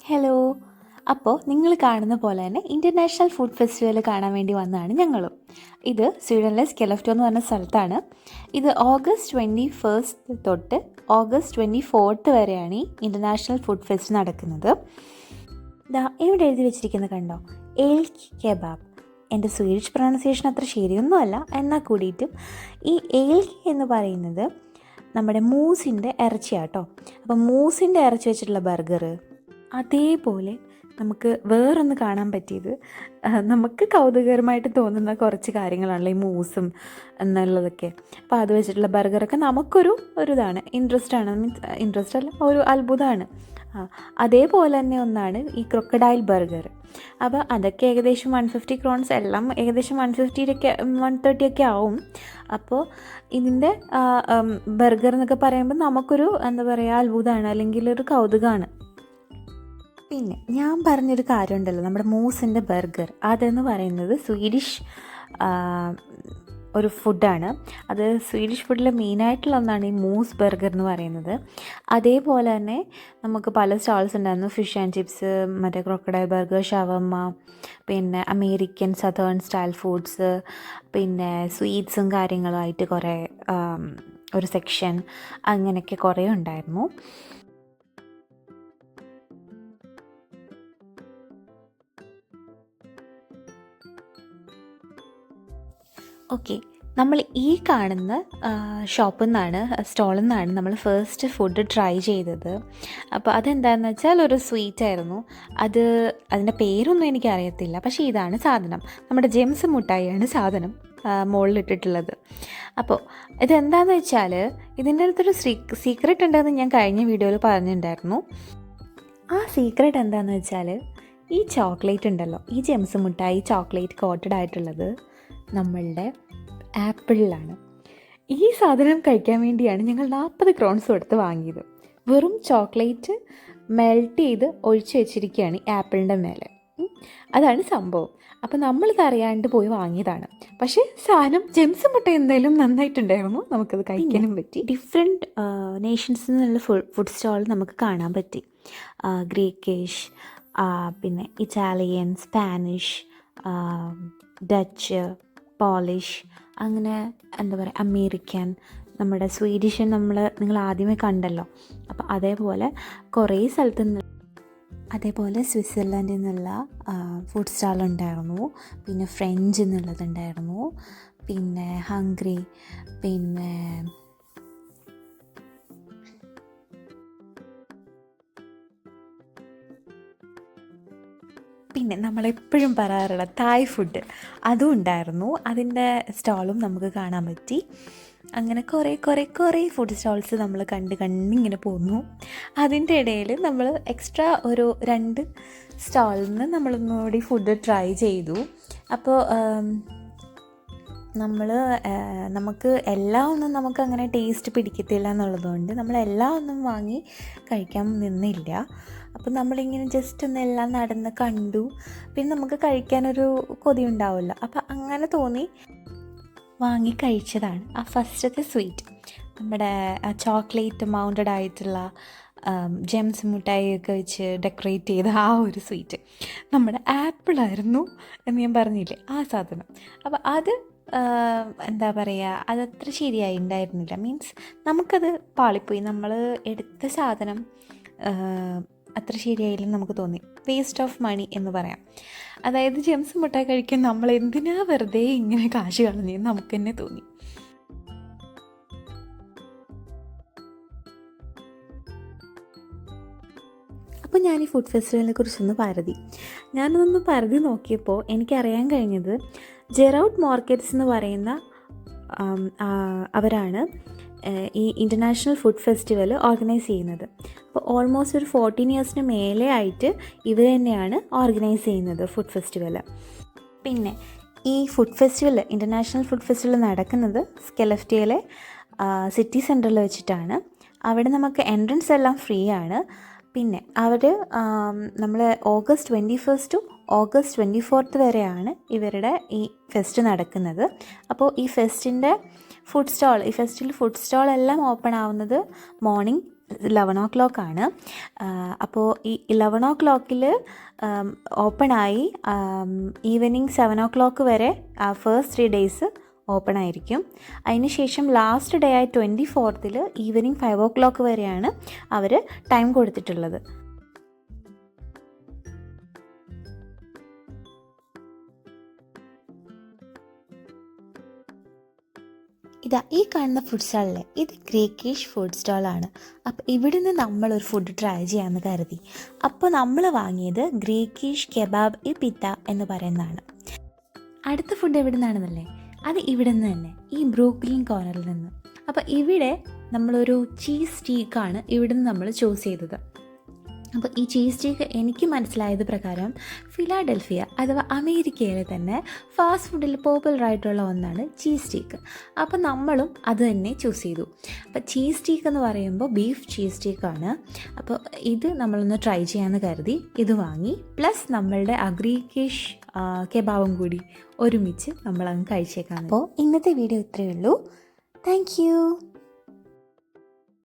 Hello. അപ്പോൾ നിങ്ങൾ കാണുന്ന പോലെ തന്നെ ഇൻ്റർനാഷണൽ ഫുഡ് ഫെസ്റ്റിവൽ കാണാൻ വേണ്ടി വന്നതാണ് ഞങ്ങളും. ഇത് സ്വീഡനിലെ സ്കെലഫ്റ്റോ എന്ന് പറഞ്ഞ സ്ഥലത്താണ്. ഇത് ഓഗസ്റ്റ് 21 തൊട്ട് ഓഗസ്റ്റ് 24 വരെയാണ് ഈ ഇൻ്റർനാഷണൽ ഫുഡ് ഫെസ്റ്റ് നടക്കുന്നത്. ഇവിടെ എഴുതി വെച്ചിരിക്കുന്നത് കണ്ടോ, ഏൽക്ക് കെബാബ്. എൻ്റെ സ്വീഡിഷ് പ്രൊണൗൺസിയേഷൻ അത്ര ശരിയൊന്നുമല്ല, എന്നാൽ കൂടിയിട്ടും ഈ ഏൽക്ക് എന്ന് പറയുന്നത് നമ്മുടെ മൂസിൻ്റെ ഇറച്ചിയാട്ടോ. അപ്പോൾ മൂസിൻ്റെ ഇറച്ചി വെച്ചിട്ടുള്ള ബർഗർ, അതേപോലെ നമുക്ക് വേറൊന്ന് കാണാൻ പറ്റിയത്, നമുക്ക് കൗതുകകരമായിട്ട് തോന്നുന്ന കുറച്ച് കാര്യങ്ങളാണല്ലോ ഈ മൂസും എന്നുള്ളതൊക്കെ. അപ്പോൾ അത് വെച്ചിട്ടുള്ള ബർഗറൊക്കെ നമുക്കൊരു ഇതാണ്, ഇൻട്രസ്റ്റാണ്. ഇൻട്രസ്റ്റ് അല്ല, ഒരു അത്ഭുതമാണ്. അതേപോലെ തന്നെ ഒന്നാണ് ഈ ക്രൊക്കഡൈൽ ബർഗർ. അപ്പോൾ അതൊക്കെ ഏകദേശം 150 ക്രോൺസ്, എല്ലാം ഏകദേശം 130 ആവും. അപ്പോൾ ഇതിൻ്റെ ബർഗർ എന്നൊക്കെ പറയുമ്പോൾ നമുക്കൊരു എന്താ പറയുക, അത്ഭുതമാണ്, അല്ലെങ്കിൽ ഒരു കൗതുകമാണ്. പിന്നെ ഞാൻ പറഞ്ഞൊരു കാര്യമുണ്ടല്ലോ, നമ്മുടെ മൂസിൻ്റെ ബർഗർ, അതെന്ന് പറയുന്നത് സ്വീഡിഷ് ഒരു ഫുഡാണ്. അത് സ്വീഡിഷ് ഫുഡിൽ മെയിനായിട്ടുള്ള ഒന്നാണ് ഈ മൂസ് ബർഗർ എന്ന് പറയുന്നത്. അതേപോലെ തന്നെ നമുക്ക് പല സ്റ്റാൾസ് ഉണ്ടായിരുന്നു, ഫിഷ് ആൻഡ് ചിപ്സ്, മറ്റേ ക്രൊക്കഡൈൽ ബർഗർ, ഷവർമ്മ, പിന്നെ അമേരിക്കൻ സതേൺ സ്റ്റൈൽ ഫുഡ്സ്, പിന്നെ സ്വീറ്റ്സും കാര്യങ്ങളുമായിട്ട് കുറേ ഒരു സെക്ഷൻ, അങ്ങനെയൊക്കെ കുറേ ഉണ്ടായിരുന്നു. ഓക്കെ, നമ്മൾ ഈ കാണുന്ന ഷോപ്പിൽ നിന്നാണ്, സ്റ്റോളിൽ നിന്നാണ് നമ്മൾ ഫസ്റ്റ് ഫുഡ് ട്രൈ ചെയ്തത്. അപ്പോൾ അതെന്താണെന്ന് വെച്ചാൽ ഒരു സ്വീറ്റ് ആയിരുന്നു. അതിൻ്റെ പേരൊന്നും എനിക്കറിയത്തില്ല, പക്ഷേ ഇതാണ് സാധനം. നമ്മുടെ ജെംസ് മുട്ടായിയാണ് സാധനം മുകളിലിട്ടിട്ടുള്ളത്. അപ്പോൾ ഇതെന്താണെന്ന് വെച്ചാൽ ഇതിൻ്റെ അടുത്തൊരു സീക്രട്ട് ഉണ്ടെന്ന് ഞാൻ കഴിഞ്ഞ വീഡിയോയിൽ പറഞ്ഞിട്ടുണ്ടായിരുന്നു. ആ സീക്രട്ട് എന്താണെന്ന് വെച്ചാൽ ഈ ചോക്ലേറ്റ് ഉണ്ടല്ലോ, ഈ ജെംസ് മുട്ടായി ചോക്ലേറ്റ് കോട്ടഡ് ആയിട്ടുള്ളത് നമ്മളുടെ ആപ്പിളിലാണ്. ഈ സാധനം കഴിക്കാൻ വേണ്ടിയാണ് ഞങ്ങൾ 40 ക്രോൺസ് കൊടുത്ത് വാങ്ങിയത്. വെറും ചോക്ലേറ്റ് മെൽറ്റ് ചെയ്ത് ഒഴിച്ച് വെച്ചിരിക്കുകയാണ് ഈ ആപ്പിളിൻ്റെ മേലെ. അതാണ് സംഭവം. അപ്പോൾ നമ്മളിത് അറിയാണ്ട് പോയി വാങ്ങിയതാണ്. പക്ഷേ സാധനം ജെംസ് മുട്ട എന്തായാലും നന്നായിട്ടുണ്ടായിരുന്നു, നമുക്കത് കഴിക്കാനും പറ്റി. ഡിഫറെൻറ്റ് നേഷൻസിൽ നിന്നുള്ള ഫുഡ് സ്റ്റോൾ നമുക്ക് കാണാൻ പറ്റി. ഗ്രീക്കിഷ്, പിന്നെ ഇറ്റാലിയൻ, സ്പാനിഷ്, ഡച്ച്, പോളിഷ്, അങ്ങനെ എന്താ പറയുക, അമേരിക്കൻ, നമ്മുടെ സ്വീഡിഷ് നിങ്ങൾ ആദ്യമേ കണ്ടല്ലോ. അപ്പോൾ അതേപോലെ കുറേ സ്ഥലത്തു നിന്ന്, അതേപോലെ സ്വിറ്റ്സർലൻഡിൽ നിന്നുള്ള ഫുഡ് സ്റ്റാൾ ഉണ്ടായിരുന്നു, പിന്നെ ഫ്രഞ്ച് എന്നുള്ളതുണ്ടായിരുന്നു, പിന്നെ ഹംഗറി, പിന്നെ നമ്മളെപ്പോഴും പറയാറുള്ള തായ് ഫുഡ്, അതും ഉണ്ടായിരുന്നു. അതിൻ്റെ സ്റ്റാളും നമുക്ക് കാണാൻ പറ്റി. അങ്ങനെ കുറേ ഫുഡ് സ്റ്റോൾസ് നമ്മൾ കണ്ടിങ്ങനെ പോന്നു. അതിൻ്റെ ഇടയിൽ നമ്മൾ എക്സ്ട്രാ ഒരു 2 സ്റ്റാളിൽ നിന്ന് നമ്മളൊന്നുകൂടി ഫുഡ് ട്രൈ ചെയ്തു. അപ്പോൾ നമുക്ക് എല്ലാം ഒന്നും നമുക്കങ്ങനെ ടേസ്റ്റ് പിടിക്കത്തില്ല എന്നുള്ളതുകൊണ്ട് നമ്മളെല്ലാം ഒന്നും വാങ്ങി കഴിക്കാൻ നിന്നില്ല. അപ്പം നമ്മളിങ്ങനെ ജസ്റ്റ് ഒന്ന് എല്ലാം നടന്ന് കണ്ടു, പിന്നെ നമുക്ക് കഴിക്കാനൊരു കൊതി ഉണ്ടാവില്ല. അപ്പം അങ്ങനെ തോന്നി വാങ്ങി കഴിച്ചതാണ് ആ ഫസ്റ്റത്തെ സ്വീറ്റ്, നമ്മുടെ ചോക്ലേറ്റ് മൗണ്ടഡ് ആയിട്ടുള്ള ജെംസ് മിഠായിയൊക്കെ വെച്ച് ഡെക്കറേറ്റ് ചെയ്ത ആ ഒരു സ്വീറ്റ്. നമ്മുടെ ആപ്പിളായിരുന്നു എന്ന് ഞാൻ പറഞ്ഞില്ലേ, ആ സാധനം. അപ്പോൾ അത് എന്താ പറയുക, അതത്ര ശരിയായി ഉണ്ടായിരുന്നില്ല. മീൻസ് നമുക്കത് പാളിപ്പോയി, നമ്മൾ എടുത്ത സാധനം അത്ര ശരിയായില്ലെന്ന് നമുക്ക് തോന്നി. വേസ്റ്റ് ഓഫ് മണി എന്ന് പറയാം. അതായത് ജെംസ് മുട്ടായി കഴിക്കാൻ നമ്മൾ എന്തിനാ വെറുതെ ഇങ്ങനെ കാശ് കളഞ്ഞെന്ന് നമുക്ക് തന്നെ തോന്നി. അപ്പോൾ ഞാൻ ഈ ഫുഡ് ഫെസ്റ്റിവലിനെ കുറിച്ചൊന്ന് പരതി നോക്കിയപ്പോൾ എനിക്കറിയാൻ കഴിഞ്ഞത്, ജെറൗട്ട് മാർക്കറ്റ്സ് എന്ന് പറയുന്ന അവരാണ് ഈ ഇൻ്റർനാഷണൽ ഫുഡ് ഫെസ്റ്റിവൽ ഓർഗനൈസ് ചെയ്യുന്നത്. അപ്പോൾ ഓൾമോസ്റ്റ് ഒരു 14 ഇയേഴ്സിന് മേലെ ആയിട്ട് ഇവർ തന്നെയാണ് ഓർഗനൈസ് ചെയ്യുന്നത് ഫുഡ് ഫെസ്റ്റിവൽ. പിന്നെ ഈ food festival, international food festival നടക്കുന്നത് സ്കെലഫ്റ്റോയിലെ സിറ്റി സെൻറ്ററിൽ വെച്ചിട്ടാണ്. അവിടെ നമുക്ക് എൻട്രൻസ് എല്ലാം ഫ്രീ ആണ്. പിന്നെ നമ്മൾ ഓഗസ്റ്റ് 21 ടു ഓഗസ്റ്റ് 24 വരെയാണ് ഇവരുടെ ഈ ഫെസ്റ്റ് നടക്കുന്നത്. അപ്പോൾ ഈ ഫെസ്റ്റിൽ ഫുഡ് സ്റ്റോൾ എല്ലാം ഓപ്പൺ ആവുന്നത് മോർണിംഗ് 11 ആണ്. അപ്പോൾ ഈ 11 ഓപ്പണായി ഈവനിങ് 7 വരെ ഫസ്റ്റ് 3 ഡേയ്സ് ഓപ്പൺ ആയിരിക്കും. അതിനുശേഷം ലാസ്റ്റ് ഡേ ആയ 24 ഈവനിങ് 5 വരെയാണ് അവർ ടൈം കൊടുത്തിട്ടുള്ളത്. ഇതാ ഈ കാണുന്ന ഫുഡ് സ്റ്റാളിലെ ഇത് ഗ്രീക്കിഷ് ഫുഡ് സ്റ്റാളാണ്. അപ്പോൾ ഇവിടുന്ന് നമ്മളൊരു ഫുഡ് ട്രൈ ചെയ്യാമെന്ന് കരുതി. അപ്പോൾ നമ്മൾ വാങ്ങിയത് ഗ്രീക്കിഷ് കെബാബ് ഇ പിത്ത എന്ന് പറയുന്നതാണ്. അടുത്ത ഫുഡ് എവിടെ നിന്നാണെന്നല്ലേ, അത് ഇവിടെ നിന്ന് തന്നെ, ഈ ബ്രൂക്ലിൻ കോർണറിൽ നിന്ന്. അപ്പോൾ ഇവിടെ നമ്മളൊരു ചീസ് സ്റ്റീക്കാണ് ഇവിടുന്ന് നമ്മൾ ചൂസ് ചെയ്തത്. അപ്പോൾ ഈ ചീസ് സ്റ്റീക്ക് എനിക്ക് മനസ്സിലായത് പ്രകാരം ഫിലാഡൽഫിയ അഥവാ അമേരിക്കയിലെ തന്നെ ഫാസ്റ്റ് ഫുഡിൽ പോപ്പുലറായിട്ടുള്ള ഒന്നാണ് ചീസ് സ്റ്റീക്ക്. അപ്പോൾ നമ്മളും അത് തന്നെ ചൂസ് ചെയ്തു. അപ്പോൾ ചീസ് സ്റ്റീക്ക് എന്ന് പറയുമ്പോൾ ബീഫ് ചീസ് സ്റ്റീക്കാണ്. അപ്പോൾ ഇത് നമ്മളൊന്ന് ട്രൈ ചെയ്യാമെന്ന് കരുതി ഇത് വാങ്ങി. പ്ലസ് നമ്മളുടെ ഗ്രീക്കിഷ് കെബാബും കൂടി ഒരുമിച്ച് നമ്മളങ്ങ് കഴിച്ചേക്കാം. അപ്പോൾ ഇന്നത്തെ വീഡിയോ ഇത്രയേ ഉള്ളൂ. Thank you.